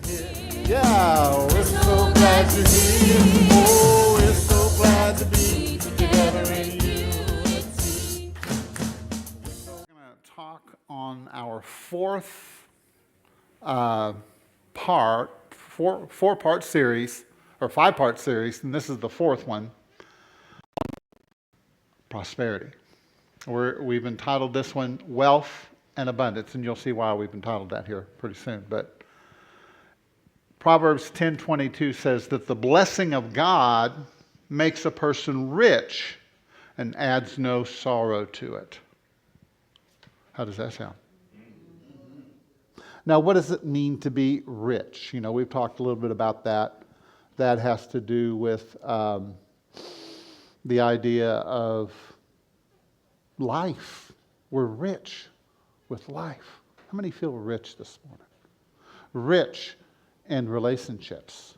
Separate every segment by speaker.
Speaker 1: Yeah, we're so glad you're here. Oh, we're so glad to be together in unity. We're going to talk on our fourth four-part series, or five-part series, and this is the fourth one, prosperity. We've entitled this one Wealth and Abundance, and you'll see why we've entitled that here pretty soon. But Proverbs 10:22 says that the blessing of God makes a person rich and adds no sorrow to it. How does that sound? Now, what does it mean to be rich? You know, we've talked a little bit about that. That has to do with the idea of life. We're rich with life. How many feel rich this morning? Rich in relationships,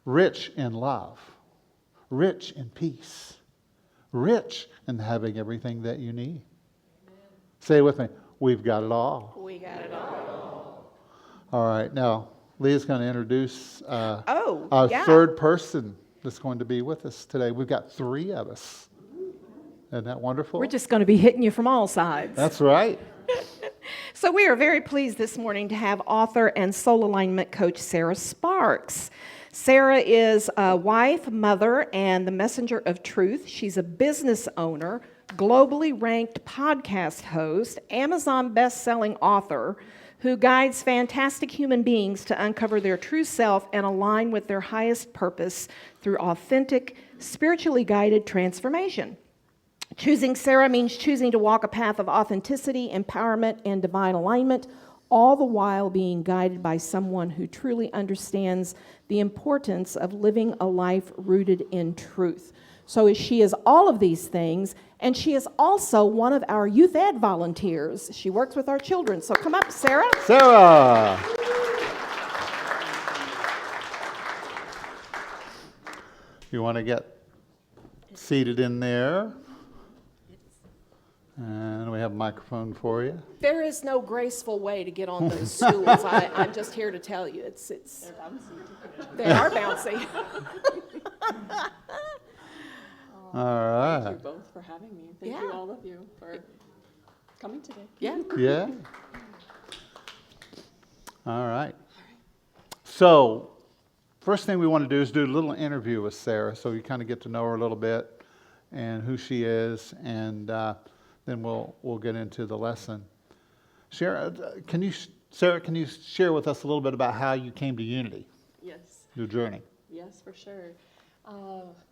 Speaker 1: rich in love, rich in peace, rich in having everything that you need. Amen. Say it with me. We've got it all.
Speaker 2: We got it all.
Speaker 1: All right. Now, Leah's going to introduce our
Speaker 2: yeah.
Speaker 1: third person that's going to be with us today. We've got three of us. Isn't that wonderful?
Speaker 2: We're just going to be hitting you from all sides.
Speaker 1: That's right.
Speaker 2: So we are very pleased this morning to have author and soul alignment coach Sarah Sparks. Sarah is a wife, mother, and the messenger of truth. She's a business owner, globally ranked podcast host, Amazon best-selling author who guides fantastic human beings to uncover their true self and align with their highest purpose through authentic, spiritually guided transformation. Choosing Sarah means choosing to walk a path of authenticity, empowerment, and divine alignment, all the while being guided by someone who truly understands the importance of living a life rooted in truth. So she is all of these things, and she is also one of our youth ed volunteers. She works with our children. So come up, Sarah.
Speaker 1: Sarah. You want to get seated in there? And we have a microphone for you.
Speaker 2: There is no graceful way to get on those stools. I'm just here to tell you. They're bouncy. They are bouncy.
Speaker 1: All right.
Speaker 3: Thank you both for having me. Thank you, all of you, for coming today.
Speaker 2: Yeah.
Speaker 1: Yeah. All right. So, first thing we want to do is do a little interview with Sarah, so you kind of get to know her a little bit and who she is, and then we'll get into the lesson. Sarah, can you share with us a little bit about how you came to Unity?
Speaker 3: Yes.
Speaker 1: Your journey.
Speaker 3: Yes, for sure.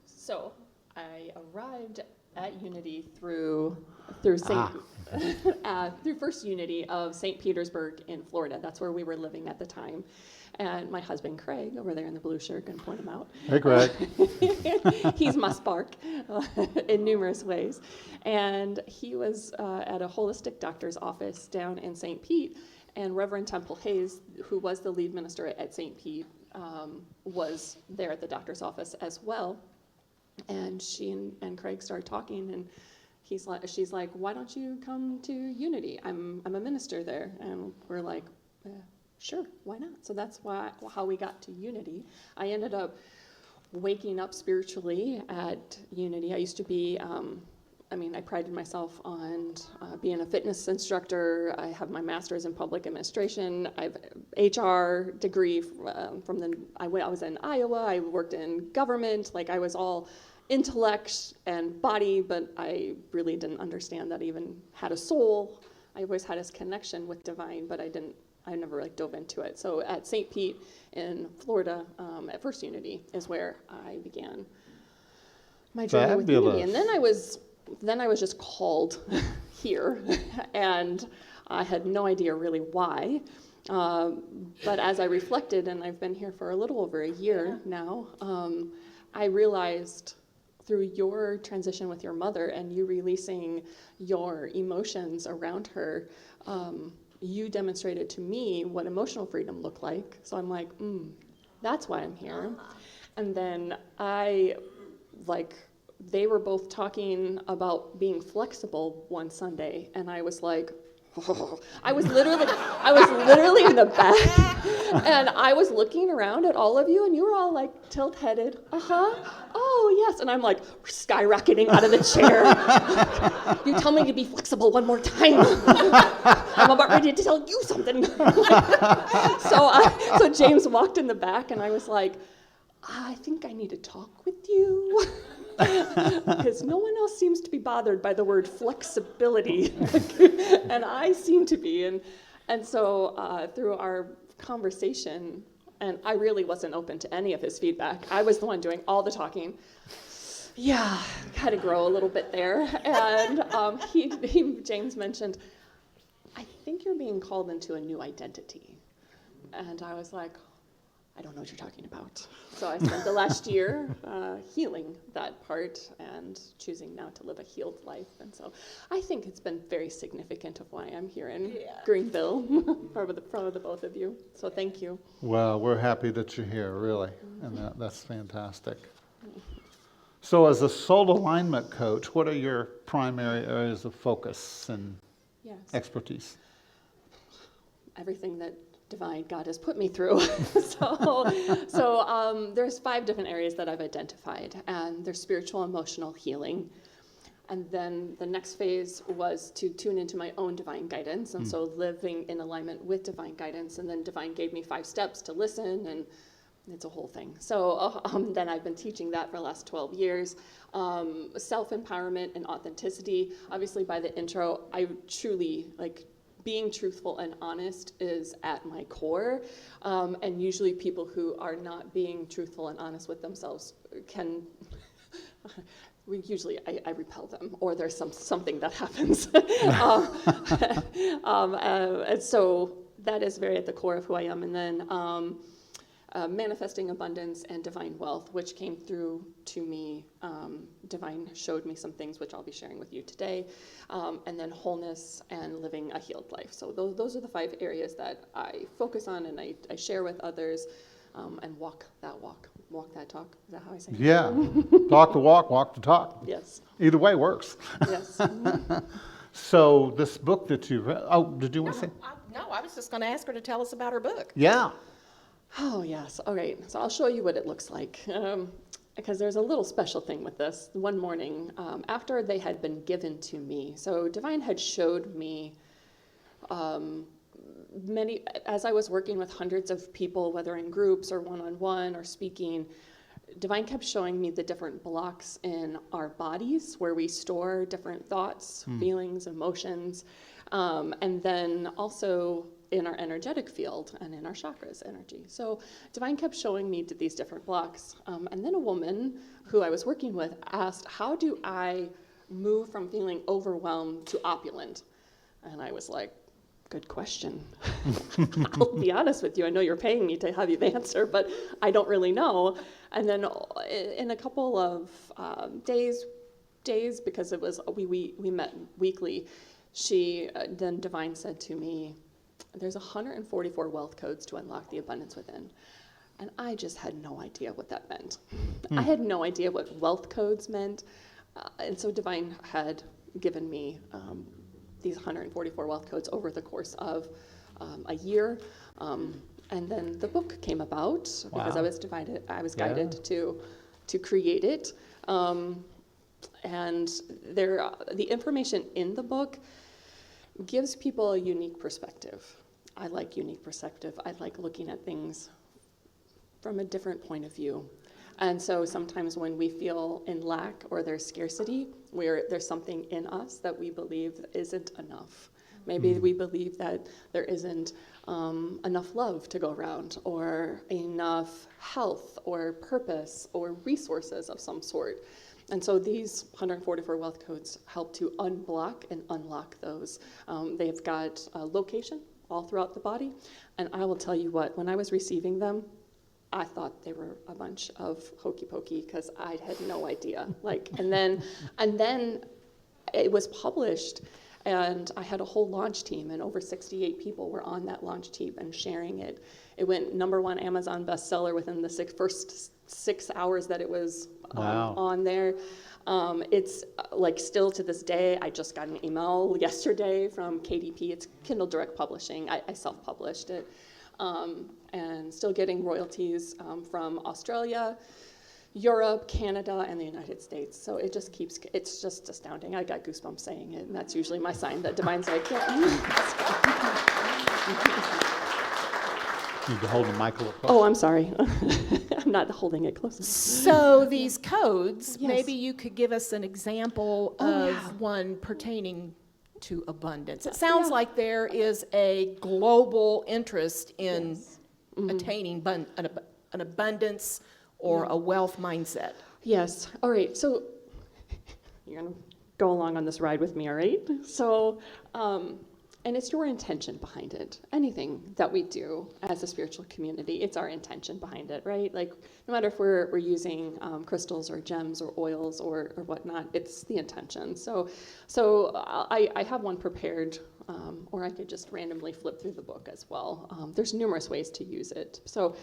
Speaker 3: So I arrived at Unity through First Unity of St. Petersburg in Florida. That's where we were living at the time. And my husband, Craig, over there in the blue shirt, going to point him out.
Speaker 1: Hey, Craig.
Speaker 3: He's my spark in numerous ways. And he was at a holistic doctor's office down in St. Pete. And Reverend Temple Hayes, who was the lead minister at St. Pete, was there at the doctor's office as well. And she and Craig started talking, and she's like, why don't you come to Unity? I'm a minister there. And we're like, sure, why not? So that's how we got to Unity. I ended up waking up spiritually at Unity. I used to be, I prided myself on being a fitness instructor. I have my master's in public administration. I have HR degree I was in Iowa. I worked in government. Like, I was all intellect and body, but I really didn't understand that I even had a soul. I always had this connection with divine, but I never dove into it. So at St. Pete in Florida, at First Unity is where I began my journey with Unity. And then I was just called here, and I had no idea really why. But as I reflected, and I've been here for a little over a year now, I realized through your transition with your mother and you releasing your emotions around her, you demonstrated to me what emotional freedom looked like. So I'm like, that's why I'm here. And then they were both talking about being flexible one Sunday, and I was like, I was literally in the back, And I was looking around at all of you, and you were all like tilt-headed. Oh, yes. And I'm like skyrocketing out of the chair. You tell me to be flexible one more time. I'm about ready to tell you something. So James walked in the back, and I was like, I think I need to talk with you. Because no one else seems to be bothered by the word flexibility. And I seem to be. And so through our conversation, and I really wasn't open to any of his feedback. I was the one doing all the talking. Yeah, had to grow a little bit there. And James mentioned, I think you're being called into a new identity. And I was like, I don't know what you're talking about. So I spent the last year healing that part and choosing now to live a healed life. And so I think it's been very significant of why I'm here in Greenville for the both of you. So thank you.
Speaker 1: Well, we're happy that you're here, really. And that's fantastic. So as a soul alignment coach, what are your primary areas of focus and expertise?
Speaker 3: Everything that divine God has put me through. So there's 5 different areas that I've identified, and there's spiritual, emotional, healing. And then the next phase was to tune into my own divine guidance, and so living in alignment with divine guidance. And then divine gave me 5 steps to listen, and it's a whole thing. So then I've been teaching that for the last 12 years. Self-empowerment and authenticity. Obviously, by the intro, I truly being truthful and honest is at my core, and usually people who are not being truthful and honest with themselves I repel them, or there's something that happens. And so that is very at the core of who I am. And then manifesting abundance and divine wealth, which came through to me. Divine showed me some things which I'll be sharing with you today. And then wholeness and living a healed life. So those are the 5 areas that I focus on and I share with others, and walk that talk. Is that how I say it?
Speaker 1: Yeah. Talk the walk the talk.
Speaker 3: Yes.
Speaker 1: Either way works.
Speaker 3: Yes.
Speaker 1: So this book that you read, did you want to say?
Speaker 2: No, I was just going to ask her to tell us about her book.
Speaker 1: Yeah.
Speaker 3: Oh, yes. All right. So I'll show you what it looks like. Because there's a little special thing with this. One morning, after they had been given to me, so Divine had showed me as I was working with hundreds of people, whether in groups or one-on-one or speaking, Divine kept showing me the different blocks in our bodies where we store different thoughts, feelings, emotions, and then also in our energetic field and in our chakras energy. So Divine kept showing me these different blocks. And then a woman who I was working with asked, how do I move from feeling overwhelmed to opulent? And I was like, good question. I'll be honest with you. I know you're paying me to have you answer, but I don't really know. And then in a couple of days, because it was we met weekly, then Divine said to me, there's 144 wealth codes to unlock the abundance within. And I just had no idea what that meant. I had no idea what wealth codes meant. And so Divine had given me these 144 wealth codes over the course of a year. And then the book came about because I was guided to create it. And the information in the book gives people a unique perspective. I like unique perspective. I like looking at things from a different point of view. And so sometimes when we feel in lack or there's scarcity, where there's something in us that we believe isn't enough. Maybe we believe that there isn't enough love to go around, or enough health or purpose or resources of some sort. And so these 144 wealth codes help to unblock and unlock those. They've got a location all throughout the body. And I will tell you what, when I was receiving them, I thought they were a bunch of hokey pokey because I had no idea. And then it was published, and I had a whole launch team, and over 68 people were on that launch team and sharing it. It went #1 Amazon bestseller within the first 6 hours that it was on there. It's still to this day, I just got an email yesterday from KDP. It's Kindle Direct Publishing. I self-published it. and still getting royalties from Australia, Europe, Canada, and the United States. So it just keeps, it's just astounding. I got goosebumps saying it, and that's usually my sign that Divine's like, yeah.
Speaker 1: Need to hold the mic a little closer.
Speaker 3: Oh, I'm sorry. I'm not holding it close.
Speaker 2: So these codes,
Speaker 3: Yes.
Speaker 2: maybe you could give us an example
Speaker 3: Oh,
Speaker 2: of
Speaker 3: yeah.
Speaker 2: one pertaining to abundance. It sounds
Speaker 3: Yeah.
Speaker 2: like there is a global interest in
Speaker 3: Yes.
Speaker 2: attaining an abundance or a wealth mindset.
Speaker 3: Yes. All right. So you're going to go along on this ride with me, all right? So, and it's your intention behind it. Anything that we do as a spiritual community, it's our intention behind it, right? Like, no matter if we're using crystals or gems or oils or whatnot, it's the intention. So I have one prepared, or I could just randomly flip through the book as well. There's numerous ways to use it. So,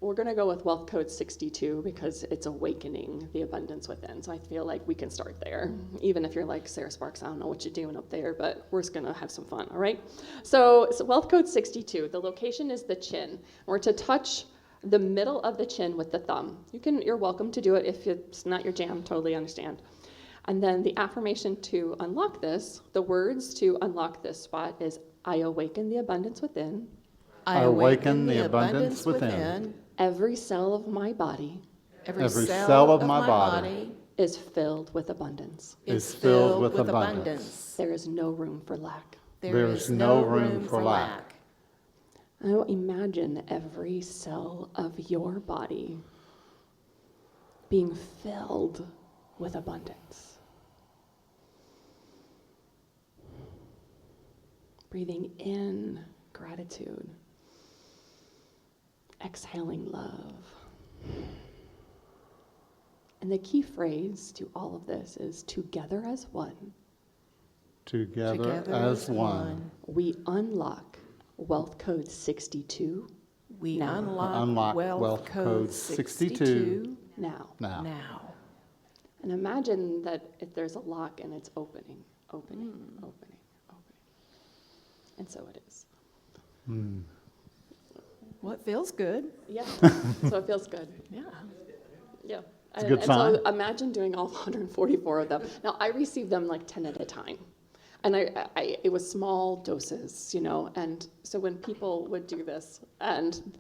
Speaker 3: we're going to go with Wealth Code 62 because it's awakening the abundance within. So I feel like we can start there. Even if you're like, Sarah Sparks, I don't know what you're doing up there, but we're just going to have some fun, all right? So Wealth Code 62, the location is the chin. We're to touch the middle of the chin with the thumb. You're welcome to do it. If it's not your jam, totally understand. And then the affirmation to unlock this, the words to unlock this spot is, I awaken the abundance within.
Speaker 1: I awaken the abundance within.
Speaker 3: Every cell of my body
Speaker 2: Every
Speaker 1: cell of my body
Speaker 3: is filled with abundance.
Speaker 1: is filled with abundance.
Speaker 3: There is no room for lack.
Speaker 1: There is no room for lack.
Speaker 3: Now imagine every cell of your body being filled with abundance. Breathing in gratitude. Exhaling love. And the key phrase to all of this is together as one,
Speaker 1: Together as one.
Speaker 3: we unlock Wealth Code 62
Speaker 2: We
Speaker 3: Now.
Speaker 2: unlock Wealth Code 62
Speaker 3: now.
Speaker 2: now.
Speaker 3: And imagine that if there's a lock and it's opening. And so it is.
Speaker 2: Well, it feels good.
Speaker 3: Yeah. So it feels good.
Speaker 2: Yeah.
Speaker 3: Yeah.
Speaker 1: It's a good sign.
Speaker 3: So imagine doing all 144 of them. Now, I received them like 10 at a time. And it was small doses, and so when people would do this and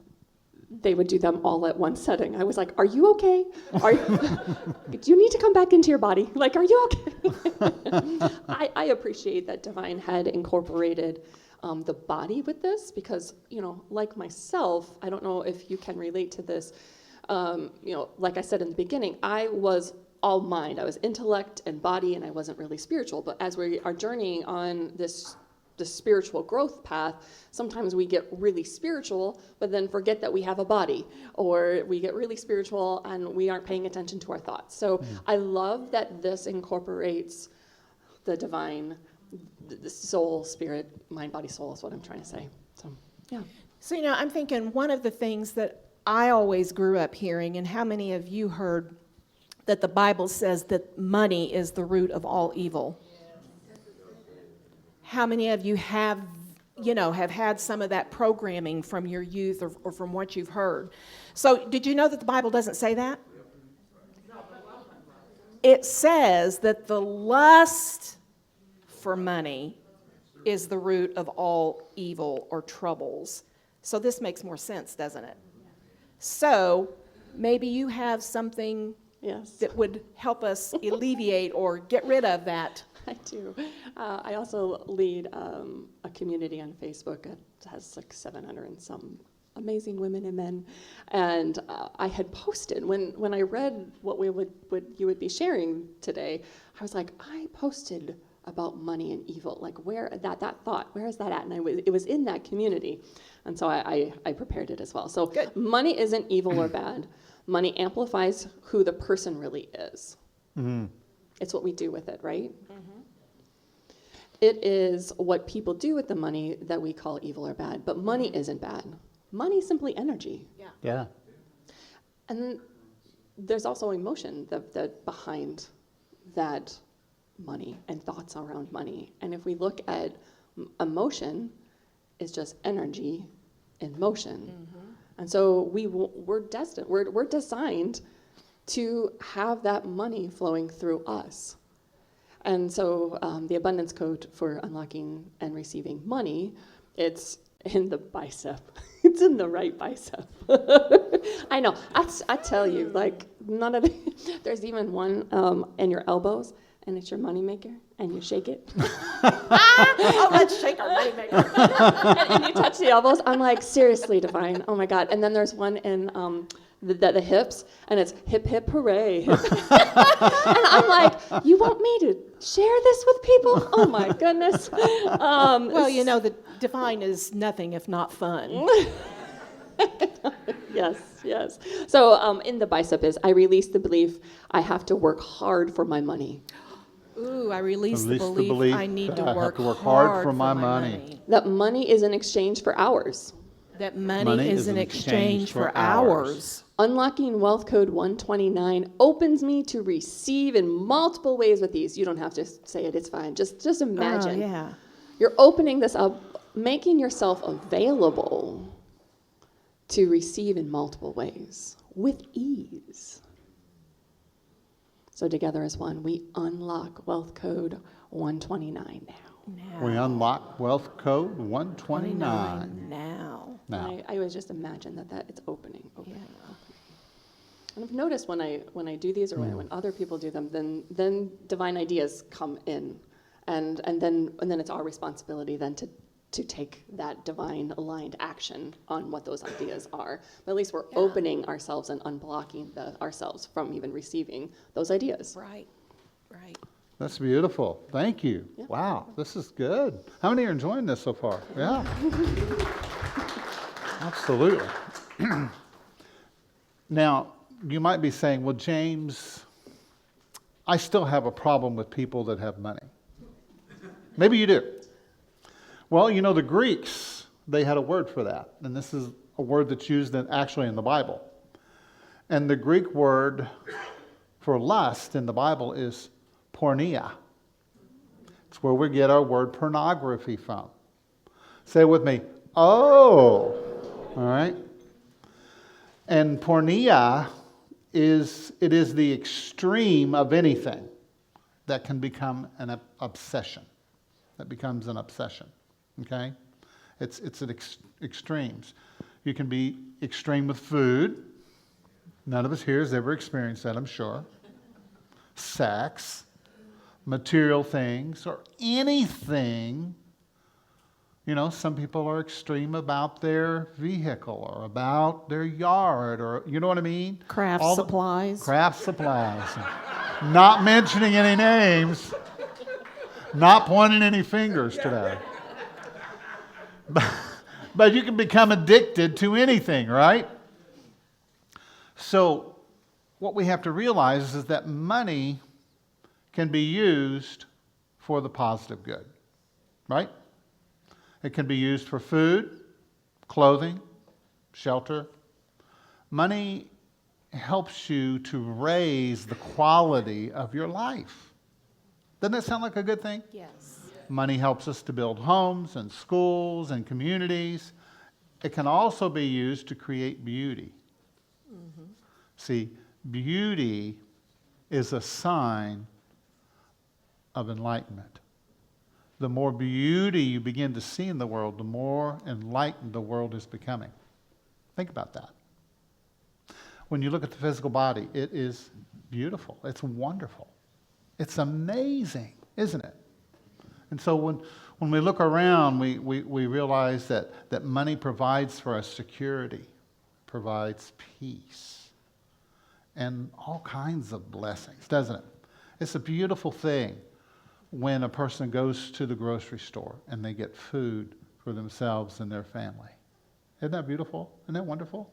Speaker 3: they would do them all at one setting, I was like, are you okay? Do you need to come back into your body? Like, are you okay? I appreciate that Divine had incorporated the body with this because, like myself, I don't know if you can relate to this. Like I said in the beginning, I was all mind. I was intellect and body, and I wasn't really spiritual. But as we are journeying on this spiritual growth path, sometimes we get really spiritual, but then forget that we have a body, or we get really spiritual and we aren't paying attention to our thoughts. So I love that this incorporates the divine, the soul, spirit, mind, body, soul is what I'm trying to say. So, yeah.
Speaker 2: So, I'm thinking one of the things that I always grew up hearing, and how many of you heard that the Bible says that money is the root of all evil? How many of you have had some of that programming from your youth or from what you've heard? So did you know that the Bible doesn't say that? It says that the lust for money is the root of all evil or troubles. So this makes more sense, doesn't it? So maybe you have something
Speaker 3: Yes.
Speaker 2: that would help us alleviate or get rid of that.
Speaker 3: I do. I also lead a community on Facebook that has like 700 and some amazing women and men. And I had posted, when I read what you would be sharing today, I was like, I posted about money and evil. Like where that thought, where is that at? And it was in that community. And so I prepared it as well. So
Speaker 2: Good.
Speaker 3: Money isn't evil or bad. Money amplifies who the person really is.
Speaker 1: Mm-hmm.
Speaker 3: It's what we do with it, right? Mm-hmm. It is what people do with the money that we call evil or bad. But money isn't bad. Money is simply energy.
Speaker 1: Yeah.
Speaker 3: And there's also emotion that behind that money and thoughts around money. And if we look at emotion, is just energy in motion. And so we're destined, we're designed to have that money flowing through us. And so the abundance code for unlocking and receiving money, it's in the bicep. It's in the right bicep. I know. I tell you, like, none of there's even one in your elbows, and it's your money maker, and you shake it.
Speaker 2: Oh, let's shake our money maker.
Speaker 3: and you touch the elbows. I'm like, seriously, Divine. Oh my God. And then there's one in the hips, and it's hip, hip, hooray. And I'm like, you want me to share this with people? Oh my goodness.
Speaker 2: Well, you know, the divine is nothing if not fun.
Speaker 3: Yes. So in the bicep is, I release the belief I have to work hard for my money.
Speaker 2: Ooh, I release the belief I need to
Speaker 1: I have
Speaker 2: work
Speaker 1: to work hard for my
Speaker 2: money.
Speaker 1: money.
Speaker 3: That money is in exchange for hours.
Speaker 2: That money is in exchange for
Speaker 1: hours.
Speaker 2: hours.
Speaker 3: Unlocking Wealth Code 129 opens me to receive in multiple ways with ease. You don't have to say it, it's fine. Just imagine.
Speaker 2: Oh, yeah.
Speaker 3: You're opening this up, making yourself available to receive in multiple ways with ease. So together as one, we unlock Wealth Code 129 now.
Speaker 1: We unlock Wealth Code 129.
Speaker 2: Now.
Speaker 1: Now.
Speaker 3: I always just imagine that it's opening.
Speaker 2: Yeah.
Speaker 3: And I've noticed when I do these, or when other people do them, then divine ideas come in, and then it's our responsibility then to take that divine aligned action on what those ideas are. But at least we're opening ourselves and unblocking ourselves from even receiving those ideas.
Speaker 2: Right.
Speaker 1: That's beautiful. Thank you.
Speaker 3: Yeah.
Speaker 1: Wow, this is good. How many are enjoying this so far? Yeah. Absolutely. Now, you might be saying, well, James, I still have a problem with people that have money. Maybe you do. Well, you know, the Greeks, they had a word for that. And this is a word that's used actually in the Bible. And the Greek word for lust in the Bible is porneia. It's where we get our word pornography from. Say it with me. Oh. All right. And porneia is the extreme of anything that can become an obsession. That becomes an obsession. Okay? It's at extremes. You can be extreme with food. None of us here has ever experienced that, I'm sure. Sex, material things, or anything. You know, some people are extreme about their vehicle or about their yard, or, you know what I mean?
Speaker 2: Craft supplies.
Speaker 1: Craft supplies. Not mentioning any names. Not pointing any fingers today. But you can become addicted to anything, right? So what we have to realize is that money can be used for the positive good, right? It can be used for food, clothing, shelter. Money helps you to raise the quality of your life. Doesn't that sound like a good thing?
Speaker 2: Yes.
Speaker 1: Money helps us to build homes and schools and communities. It can also be used to create beauty. Mm-hmm. See, beauty is a sign of enlightenment. The more beauty you begin to see in the world, the more enlightened the world is becoming. Think about that. When you look at the physical body, it is beautiful. It's wonderful. It's amazing, isn't it? And so when we look around, we realize that money provides for us security, provides peace, and all kinds of blessings, doesn't it? It's a beautiful thing when a person goes to the grocery store and they get food for themselves and their family. Isn't that beautiful? Isn't that wonderful?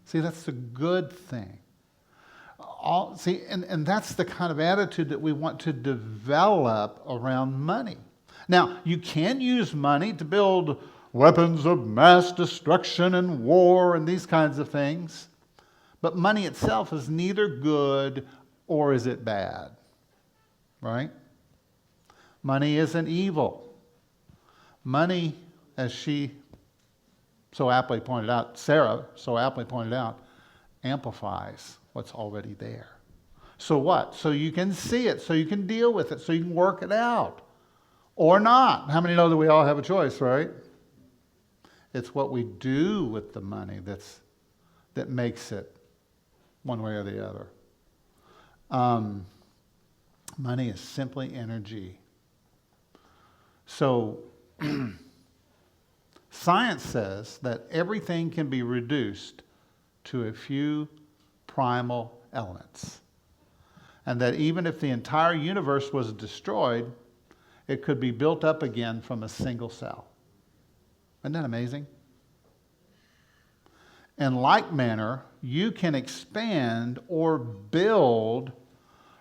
Speaker 1: See, that's a good thing. And that's the kind of attitude that we want to develop around money. Now, you can use money to build weapons of mass destruction and war and these kinds of things, but money itself is neither good or is it bad, right? Money isn't evil. Money as she so aptly pointed out, Sarah so aptly pointed out, amplifies what's already there. So what? So you can see it, so you can deal with it, so you can work it out. Or not. How many know that we all have a choice, right? It's what we do with the money that makes it one way or the other. Money is simply energy. So science says that everything can be reduced to a few primal elements. And that even if the entire universe was destroyed, it could be built up again from a single cell. Isn't that amazing? In like manner, you can expand or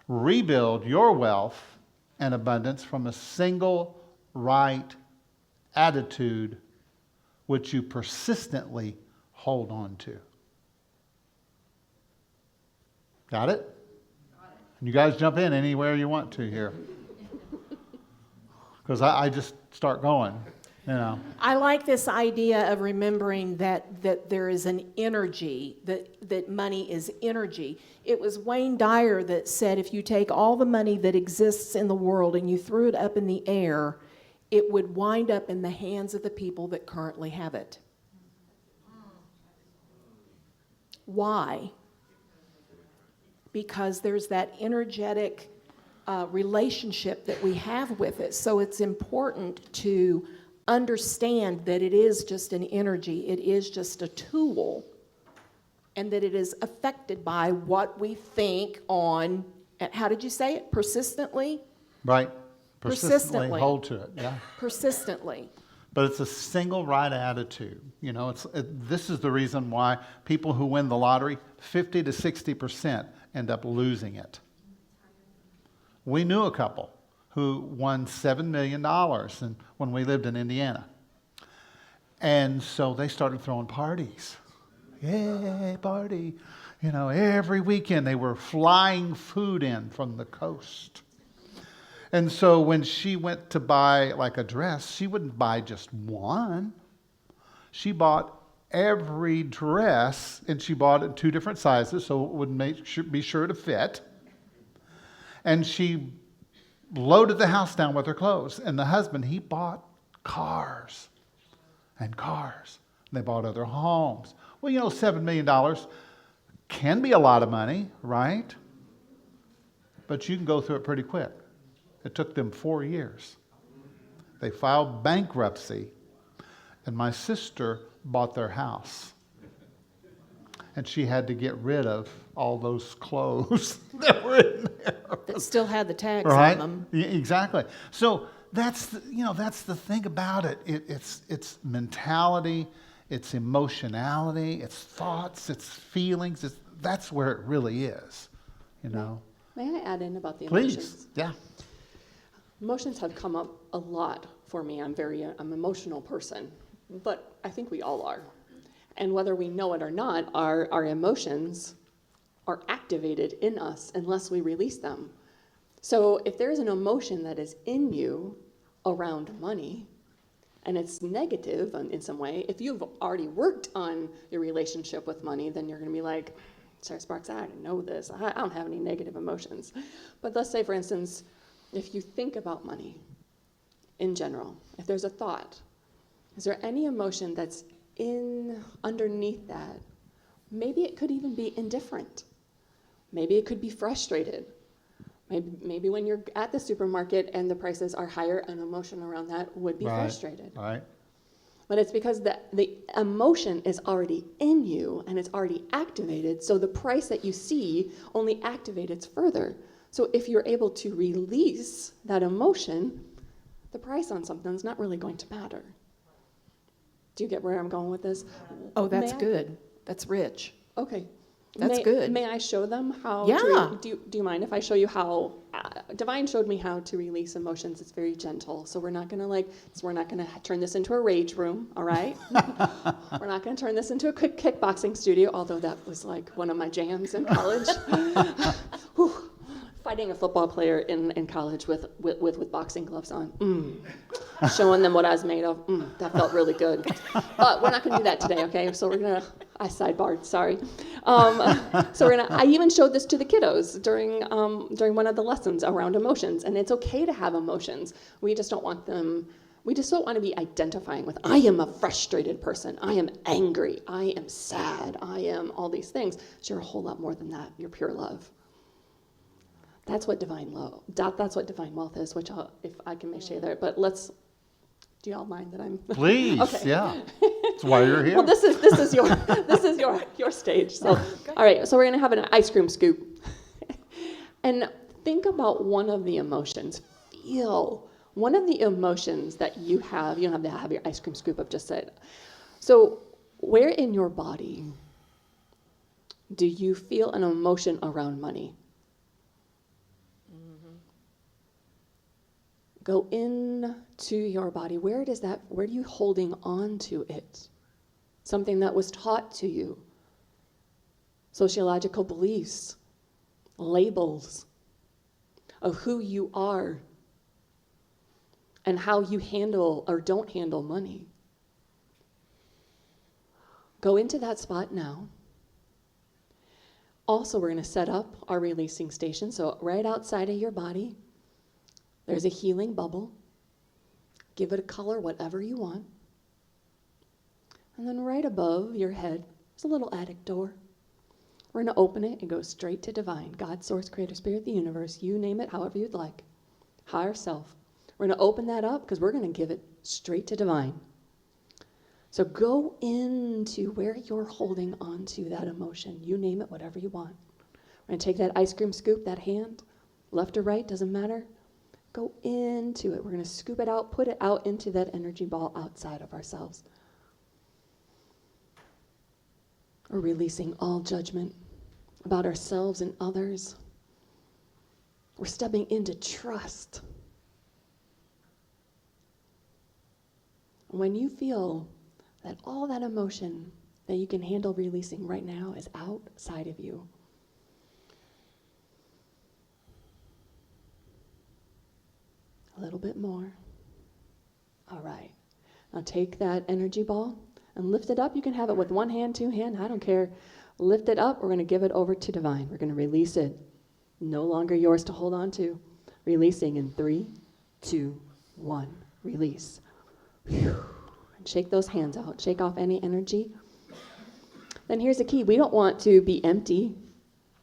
Speaker 1: rebuild your wealth and abundance from a single right attitude which you persistently hold on to. Got it? You guys jump in anywhere you want to here. Because I just start going, you know.
Speaker 2: I like this idea of remembering that there is an energy, that money is energy. It was Wayne Dyer that said if you take all the money that exists in the world and you threw it up in the air, it would wind up in the hands of the people that currently have it. Why? Because there's that energetic relationship that we have with it. So it's important to understand that it is just an energy, it is just a tool, and that it is affected by what we think on, how did you say it? Persistently?
Speaker 1: Right. Persistently hold to it, yeah.
Speaker 2: Persistently.
Speaker 1: But it's a single right attitude. You know, this is the reason why people who win the lottery, 50 to 60% end up losing it. We knew a couple who won $7 million when we lived in Indiana. And so they started throwing parties. Yay, party. You know, every weekend they were flying food in from the coast. And so when she went to buy like a dress, she wouldn't buy just one. She bought every dress, and she bought it in 2 different sizes so it would be sure to fit. And she loaded the house down with her clothes. And the husband, he bought cars and cars. And they bought other homes. Well, you know, $7 million can be a lot of money, right? But you can go through it pretty quick. It took them 4 years. They filed bankruptcy, and my sister bought their house. And she had to get rid of all those clothes that were in there.
Speaker 2: That still had the tags
Speaker 1: Right?
Speaker 2: on them.
Speaker 1: Yeah, exactly. So that's the thing about it. It's mentality, it's emotionality, it's thoughts, it's feelings. That's where it really is, you know.
Speaker 3: May I add in about the emotions?
Speaker 1: Please, yeah.
Speaker 3: Emotions have come up a lot for me. I'm an emotional person, but I think we all are. And whether we know it or not, our emotions are activated in us unless we release them. So if there's an emotion that is in you around money, and it's negative in some way, if you've already worked on your relationship with money, then you're going to be like, Sarah Sparks, I know this. I don't have any negative emotions. But let's say, for instance, if you think about money in general, if there's a thought, is there any emotion that's underneath that? Maybe it could even be indifferent. Maybe it could be frustrated. Maybe when you're at the supermarket and the prices are higher, an emotion around that would be frustrated.
Speaker 1: Right.
Speaker 3: But it's because the emotion is already in you and it's already activated, so the price that you see only activates it further. So if you're able to release that emotion, the price on something is not really going to matter. Do you get where I'm going with this?
Speaker 2: Oh, that's good. That's rich.
Speaker 3: Okay.
Speaker 2: That's good.
Speaker 3: May I show them how?
Speaker 2: Yeah.
Speaker 3: Do you mind if I show you how? Divine showed me how to release emotions. It's very gentle. So we're not gonna turn this into a rage room. All right. We're not gonna turn this into a quick kickboxing studio. Although that was like one of my jams in college. Whew. fighting a football player in college with boxing gloves on. Showing them what I was made of. That felt really good. But we're not going to do that today, okay? So we're going to, I sidebarred, sorry. I even showed this to the kiddos during one of the lessons around emotions. And it's okay to have emotions. We just don't want to be identifying with, I am a frustrated person. I am angry. I am sad. I am all these things. So you're a whole lot more than that. You're pure love. That's what divine love. That's what divine wealth is. Which if I can make sure there. But do y'all mind that I'm?
Speaker 1: Please,
Speaker 3: Okay.
Speaker 1: yeah. That's why you're here.
Speaker 3: Well, this is your stage. So, all right. So we're gonna have an ice cream scoop, and think about one of the emotions. Feel one of the emotions that you have. You don't have to have your ice cream scoop. I've just said. So, where in your body do you feel an emotion around money? Go into your body. Where are you holding on to it? Something that was taught to you. Sociological beliefs, labels of who you are and how you handle or don't handle money. Go into that spot now. Also, we're going to set up our releasing station. So right outside of your body, there's a healing bubble. Give it a color, whatever you want. And then right above your head, there's a little attic door. We're going to open it and go straight to divine. God, source, creator, spirit, the universe. You name it however you'd like. Higher self. We're going to open that up because we're going to give it straight to divine. So go into where you're holding on to that emotion. You name it, whatever you want. We're going to take that ice cream scoop, that hand, left or right, doesn't matter. Go into it. We're going to scoop it out, put it out into that energy ball outside of ourselves. We're releasing all judgment about ourselves and others. We're stepping into trust. When you feel that all that emotion that you can handle releasing right now is outside of you, a little bit more. All right. Now take that energy ball and lift it up. You can have it with one hand, two hand, I don't care. Lift it up. We're going to give it over to divine. We're going to release it. No longer yours to hold on to. Releasing in 3, 2, 1. Release. Whew. And shake those hands out. Shake off any energy. Then here's the key. We don't want to be empty.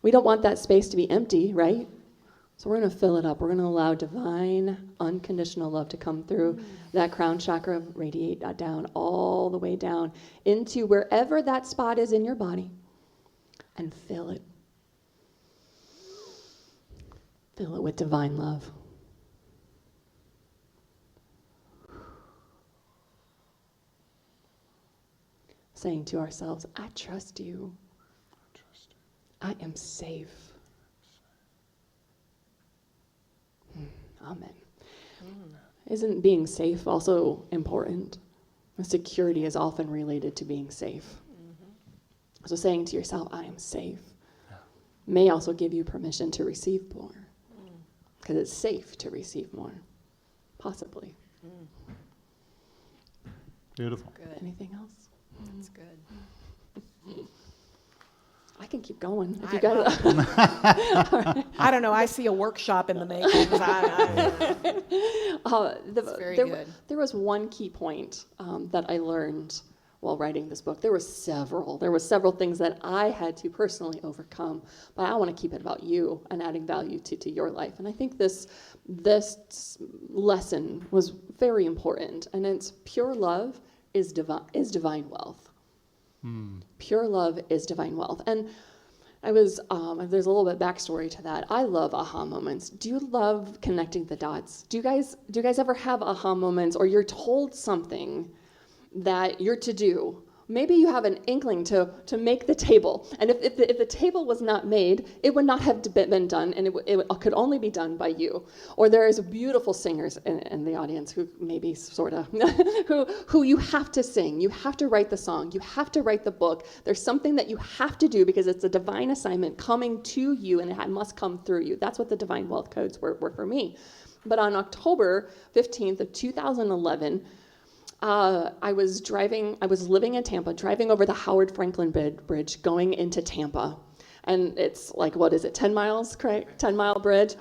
Speaker 3: We don't want that space to be empty, right? So we're going to fill it up. We're going to allow divine, unconditional love to come through that crown chakra, radiate that down, all the way down into wherever that spot is in your body, and fill it. Fill it with divine love. Saying to ourselves, I trust you. I am safe. Amen. Isn't being safe also important? Security is often related to being safe. So saying to yourself, I am safe, may also give you permission to receive more. Because it's safe to receive more. Possibly.
Speaker 1: Beautiful.
Speaker 2: Good.
Speaker 3: Anything else?
Speaker 2: That's good.
Speaker 3: I can keep going if
Speaker 2: I
Speaker 3: you got it.
Speaker 2: I don't know. I see a workshop in the making. It's very good.
Speaker 3: There was one key point that I learned while writing this book. There were several things that I had to personally overcome, but I want to keep it about you and adding value to your life. And I think this lesson was very important, and it's pure love is divine wealth. Pure love is divine wealth. And I was, there's a little bit backstory to that. I love aha moments. Do you love connecting the dots? Do you guys ever have aha moments, or you're told something that you're to do, maybe you have an inkling to make the table. And if the table was not made, it would not have been done, and it could only be done by you. Or there is beautiful singers in the audience who maybe sort of, who you have to sing. You have to write the song. You have to write the book. There's something that you have to do because it's a divine assignment coming to you, and it must come through you. That's what the Divine Wealth Codes were for me. But on October 15th of 2011, I was living in Tampa, driving over the Howard Franklin Bridge, going into Tampa. And it's like, what is it, 10 miles, correct? 10-mile bridge.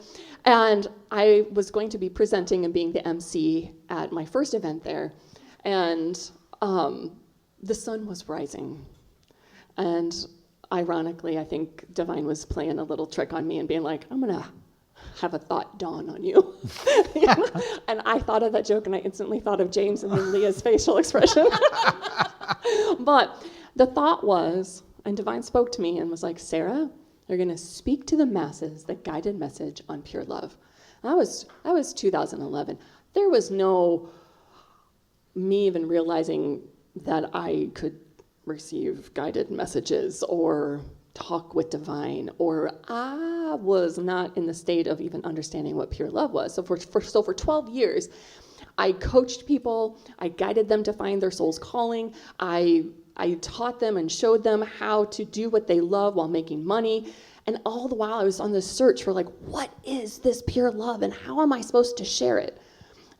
Speaker 3: And I was going to be presenting and being the MC at my first event there. And the sun was rising. And ironically, I think Divine was playing a little trick on me and being like, I'm going to have a thought dawn on you. And I thought of that joke, and I instantly thought of James and then Leah's facial expression. But the thought was, and Divine spoke to me and was like, Sarah, you're going to speak to the masses the guided message on pure love. That was 2011. There was no me even realizing that I could receive guided messages or talk with Divine, or I was not in the state of even understanding what pure love was. So for 12 years, I coached people, I guided them to find their soul's calling, I taught them and showed them how to do what they love while making money, and all the while I was on this search for like, what is this pure love and how am I supposed to share it?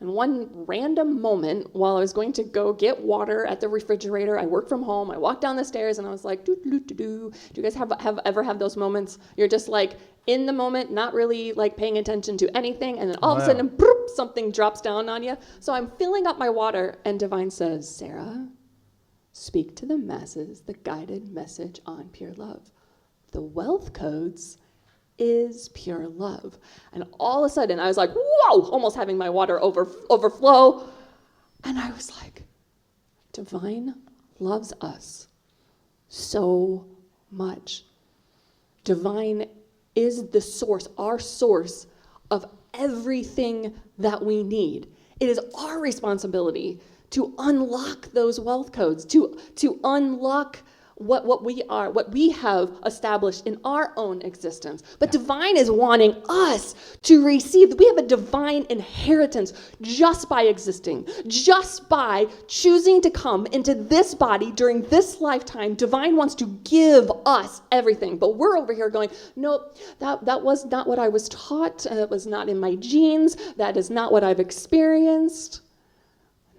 Speaker 3: And one random moment, while I was going to go get water at the refrigerator, I worked from home, I walked down the stairs, and I was like, do you guys ever have those moments? You're just like in the moment, not really like paying attention to anything, and then all of a sudden, broop, something drops down on you. So I'm filling up my water, and Divine says, Sarah, speak to the masses the guided message on pure love. The wealth codes is pure love. And all of a sudden I was like, whoa, almost having my water overflow. And I was like, Divine loves us so much. Divine is the source, our source of everything that we need. It is our responsibility to unlock those wealth codes, to unlock what we are, what we have established in our own existence. But Divine is wanting us to receive. We have a divine inheritance just by existing, just by choosing to come into this body during this lifetime. Divine wants to give us everything. But we're over here going, nope, that was not what I was taught. That was not in my genes. That is not what I've experienced.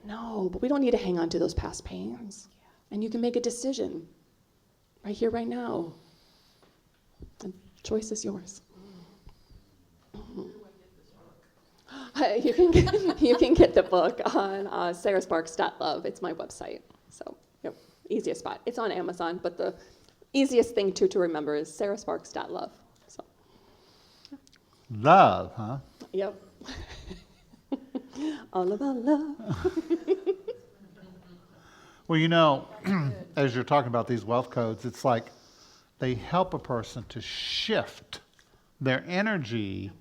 Speaker 3: No, but we don't need to hang on to those past pains. And you can make a decision right here, right now. The choice is yours. You can get the book on sarahsparks.love. It's my website. So, yep, easiest spot. It's on Amazon, but the easiest thing to remember is sarahsparks.love. So,
Speaker 1: Love, huh?
Speaker 3: yep. All about love.
Speaker 1: Well, you know, as you're talking about these wealth codes, it's like they help a person to shift their energy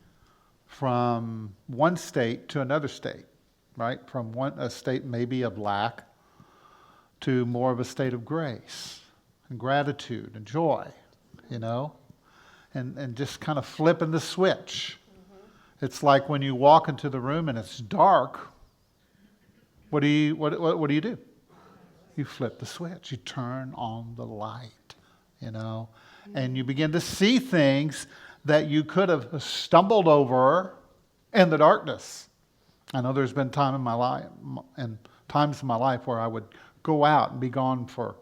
Speaker 1: from one state to another state, right? From a state maybe of lack to more of a state of grace and gratitude and joy, you know, and just kind of flipping the switch. Mm-hmm. It's like when you walk into the room and it's dark, what do you do? You flip the switch. You turn on the light, you know, and you begin to see things that you could have stumbled over in the darkness. I know there's been times in my life where I would go out and be gone for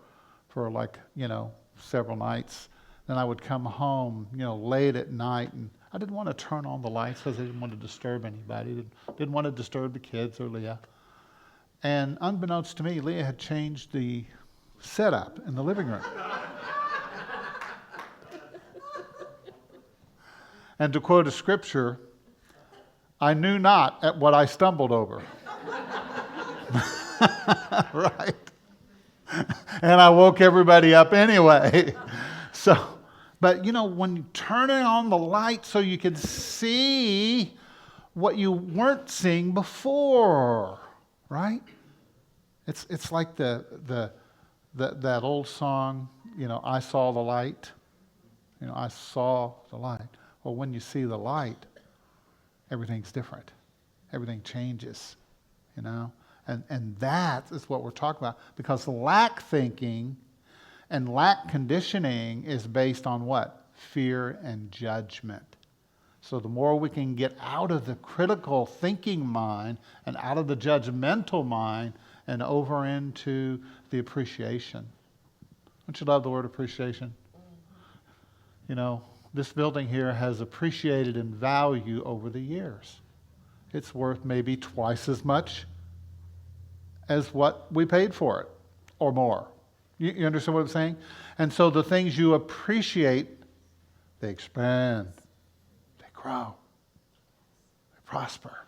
Speaker 1: like, you know, several nights. Then I would come home, you know, late at night, and I didn't want to turn on the lights because I didn't want to disturb anybody. Didn't want to disturb the kids or Leah. And unbeknownst to me, Leah had changed the setup in the living room. And to quote a scripture, I knew not at what I stumbled over. Right? And I woke everybody up anyway. But you know, when you turn on the light so you can see what you weren't seeing before, right? It's like the that old song, I saw the light. I saw the light. Well, when you see the light, everything's different. Everything changes, And that is what we're talking about. Because lack thinking and lack conditioning is based on what? Fear and judgment. So the more we can get out of the critical thinking mind and out of the judgmental mind and over into the appreciation. Don't you love the word appreciation? This building here has appreciated in value over the years. It's worth maybe twice as much as what we paid for it, or more. You understand what I'm saying? And so the things you appreciate, they expand, they grow, they prosper.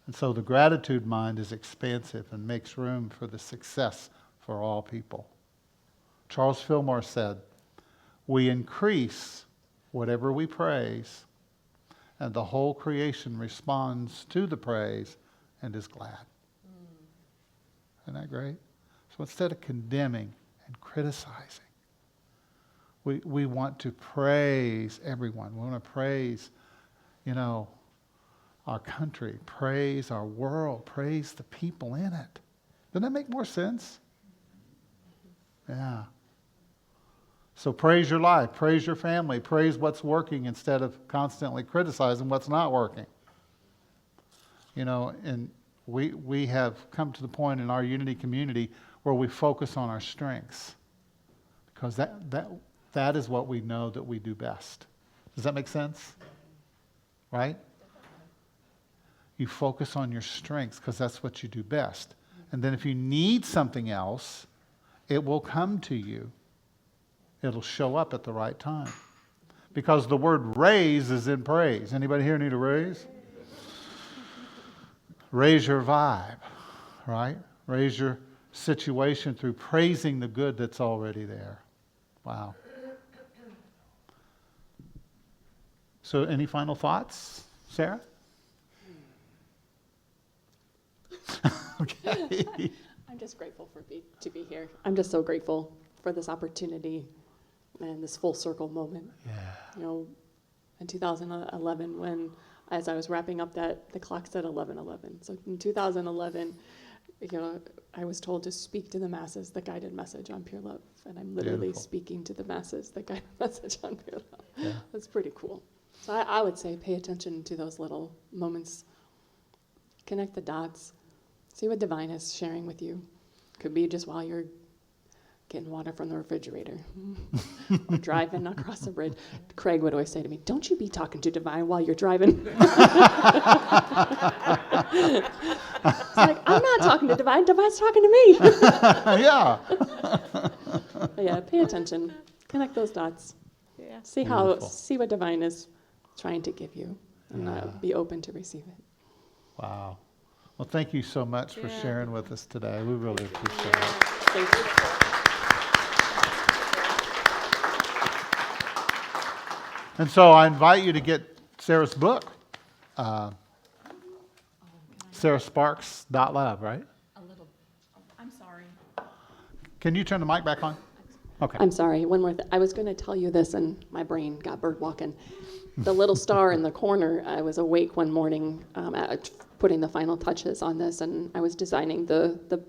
Speaker 1: And so the gratitude mind is expansive and makes room for the success for all people. Charles Fillmore said, "We increase whatever we praise, and the whole creation responds to the praise and is glad." Isn't that great? So instead of condemning and criticizing, we want to praise everyone. We want to praise, our country, praise our world, praise the people in it. Doesn't that make more sense? Yeah. So praise your life, praise your family, praise what's working instead of constantly criticizing what's not working. And we have come to the point in our unity community where we focus on our strengths. Because that is what we know that we do best. Does that make sense? Right? You focus on your strengths because that's what you do best. And then if you need something else, it will come to you. It'll show up at the right time. Because the word raise is in praise. Anybody here need a raise? Raise your vibe, right? Raise your situation through praising the good that's already there. Wow. So any final thoughts, Sarah? Okay.
Speaker 3: I'm just grateful to be here. I'm just so grateful for this opportunity and this full circle moment.
Speaker 1: Yeah.
Speaker 3: In 2011, as I was wrapping up the clock said 11:11. So in 2011, I was told to speak to the masses the guided message on pure love, and I'm literally
Speaker 1: Beautiful.
Speaker 3: speaking to the masses the guided message on pure love.
Speaker 1: Yeah.
Speaker 3: That's pretty cool. So I would say pay attention to those little moments. Connect the dots. See what divine is sharing with you. Could be just while you're getting water from the refrigerator or driving across the bridge. Craig would always say to me, "Don't you be talking to divine while you're driving." It's like, I'm not talking to divine. Divine's talking to me.
Speaker 1: Yeah.
Speaker 3: But yeah, pay attention. Connect those dots.
Speaker 2: Yeah.
Speaker 1: Beautiful.
Speaker 3: See what divine is trying to give you, and
Speaker 1: Yeah.
Speaker 3: be open to receive it.
Speaker 1: Wow. Well, thank you so much for sharing with us today. We really appreciate it.
Speaker 3: Thank you.
Speaker 1: And so I invite you to get Sarah's book, sarahsparks.love, right?
Speaker 2: I'm sorry.
Speaker 1: Can you turn the mic back on? Okay.
Speaker 3: I'm sorry, one more thing. I was going to tell you this, and my brain got bird walking. The little star in the corner, I was awake one morning putting the final touches on this, and I was designing the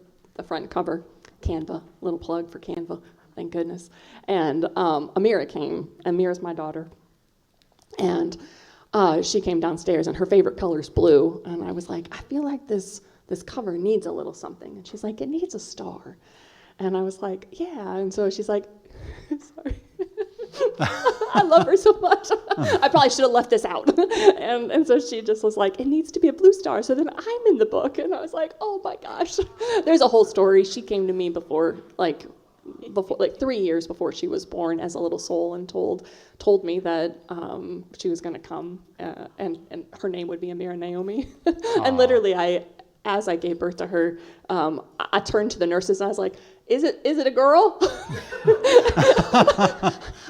Speaker 3: front cover, Canva, little plug for Canva, thank goodness. And Amira came. Amira's my daughter. And she came downstairs, and her favorite color is blue. And I was like, I feel like this cover needs a little something. And she's like, it needs a star. And I was like, yeah. And so she's like, sorry. I love her so much. I probably should have left this out. And so she just was like, it needs to be a blue star. So then I'm in the book. And I was like, oh my gosh. There's a whole story. She came to me before 3 years before she was born as a little soul, and told me that she was going to come and her name would be Amira Naomi. And literally as I gave birth to her, I turned to the nurses and I was like, is it a girl?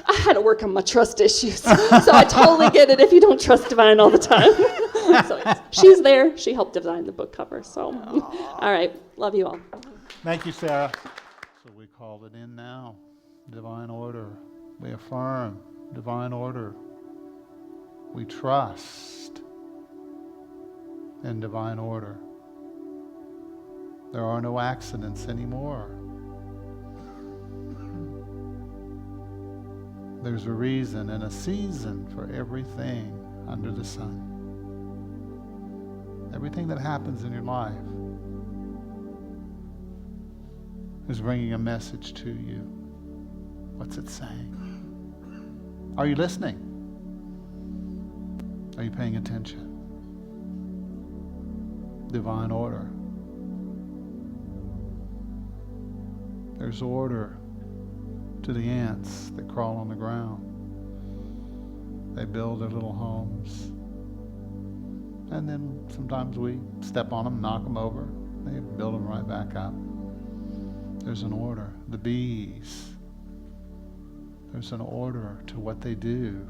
Speaker 3: I had to work on my trust issues. So I totally get it if you don't trust divine all the time. So she's there. She helped design the book cover. So, all right. Love you all.
Speaker 1: Thank you, Sarah. So we call it in now. Divine order. We affirm divine order. We trust in divine order. There are no accidents anymore. There's a reason and a season for everything under the sun. Everything that happens in your life is bringing a message to you. What's it saying? Are you listening? Are you paying attention? Divine order. There's order to the ants that crawl on the ground. They build their little homes. And then sometimes we step on them, knock them over. They build them right back up. There's an order. The bees, there's an order to what they do.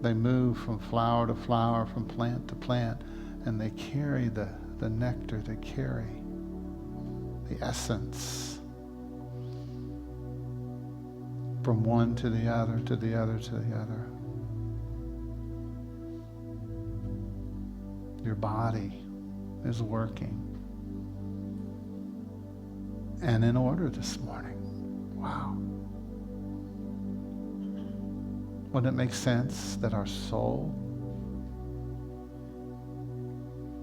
Speaker 1: They move from flower to flower, from plant to plant, and they carry the nectar, they carry the essence from one to the other, to the other, to the other. Your body is working and in order this morning. Wow. Wouldn't it make sense that our soul,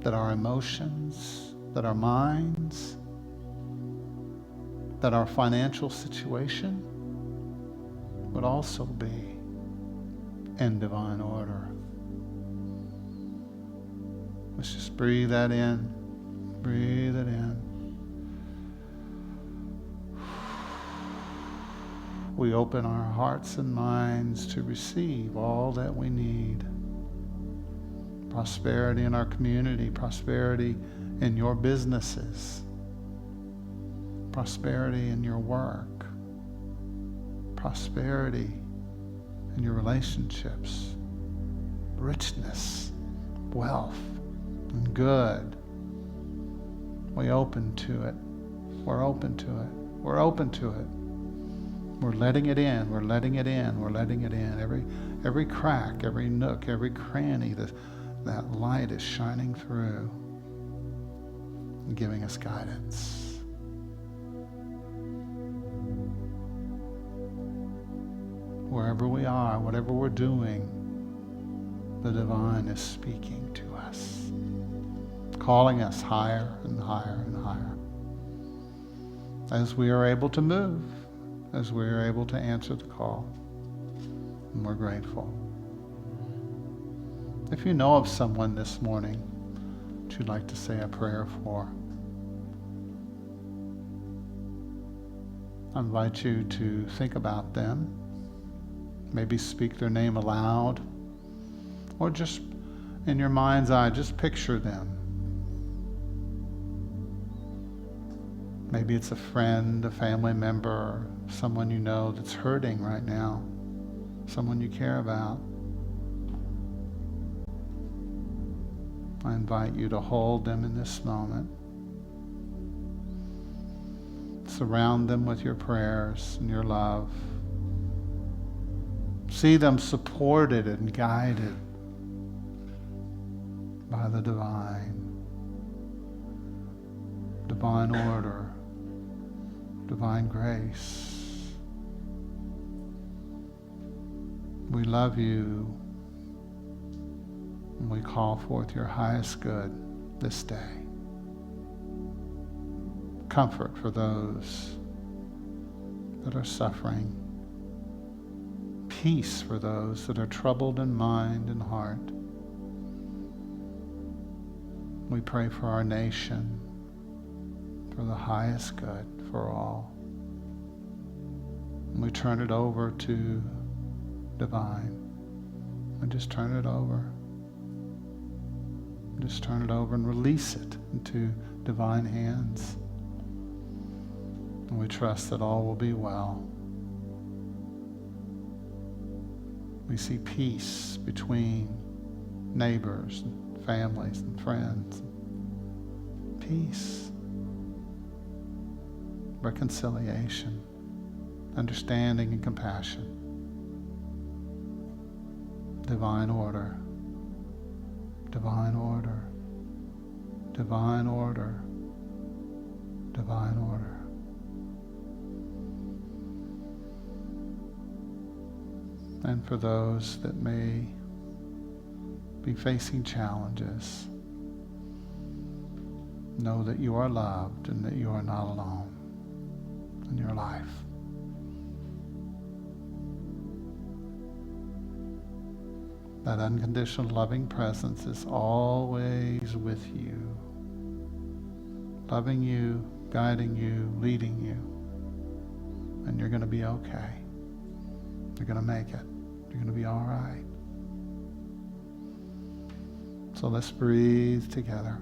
Speaker 1: that our emotions, that our minds, that our financial situation would also be in divine order? Let's just breathe that in. Breathe it in. We open our hearts and minds to receive all that we need. Prosperity in our community, prosperity in your businesses, prosperity in your work, prosperity in your relationships, richness, wealth, and good. We open to it. We're open to it. We're open to it. We're letting it in. We're letting it in. We're letting it in. Every crack, every nook, every cranny, that light is shining through and giving us guidance. Wherever we are, whatever we're doing, the divine is speaking to us, calling us higher and higher and higher. As we are able to move, as we are able to answer the call, and we're grateful. If you know of someone this morning that you'd like to say a prayer for, I invite you to think about them, maybe speak their name aloud, or just in your mind's eye, just picture them. Maybe it's a friend, a family member, someone you know that's hurting right now, someone you care about. I invite you to hold them in this moment. Surround them with your prayers and your love. See them supported and guided by the divine order, divine grace. We love you, and we call forth your highest good this day. Comfort for those that are suffering. Peace for those that are troubled in mind and heart. We pray for our nation, for the highest good for all. And we turn it over to divine. And just turn it over. Just turn it over and release it into divine hands. And we trust that all will be well. We see peace between neighbors and families and friends. Peace. reconciliation, understanding and compassion, divine order, divine order, divine order, divine order. And for those that may be facing challenges, know that you are loved and that you are not alone in your life. That unconditional loving presence is always with you, loving you, guiding you, leading you, and you're going to be okay. You're going to make it. You're going to be all right. So let's breathe together.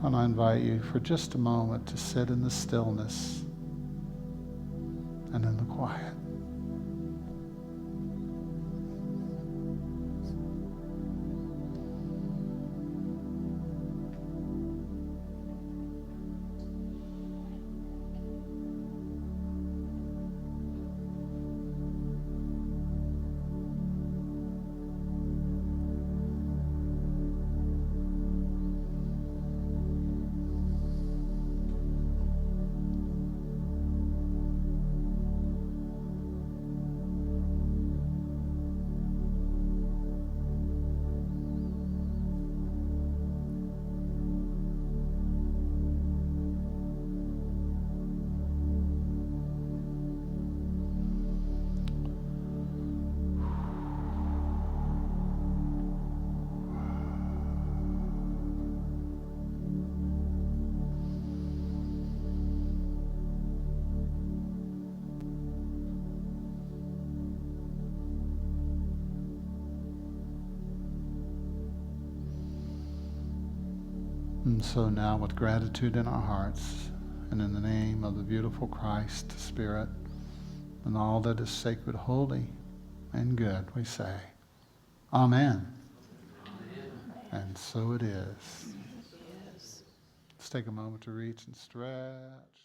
Speaker 1: And I invite you for just a moment to sit in the stillness and in the quiet. And so now, with gratitude in our hearts, and in the name of the beautiful Christ Spirit, and all that is sacred, holy, and good, we say, Amen. Amen. And so it is. Let's take a moment to reach and stretch.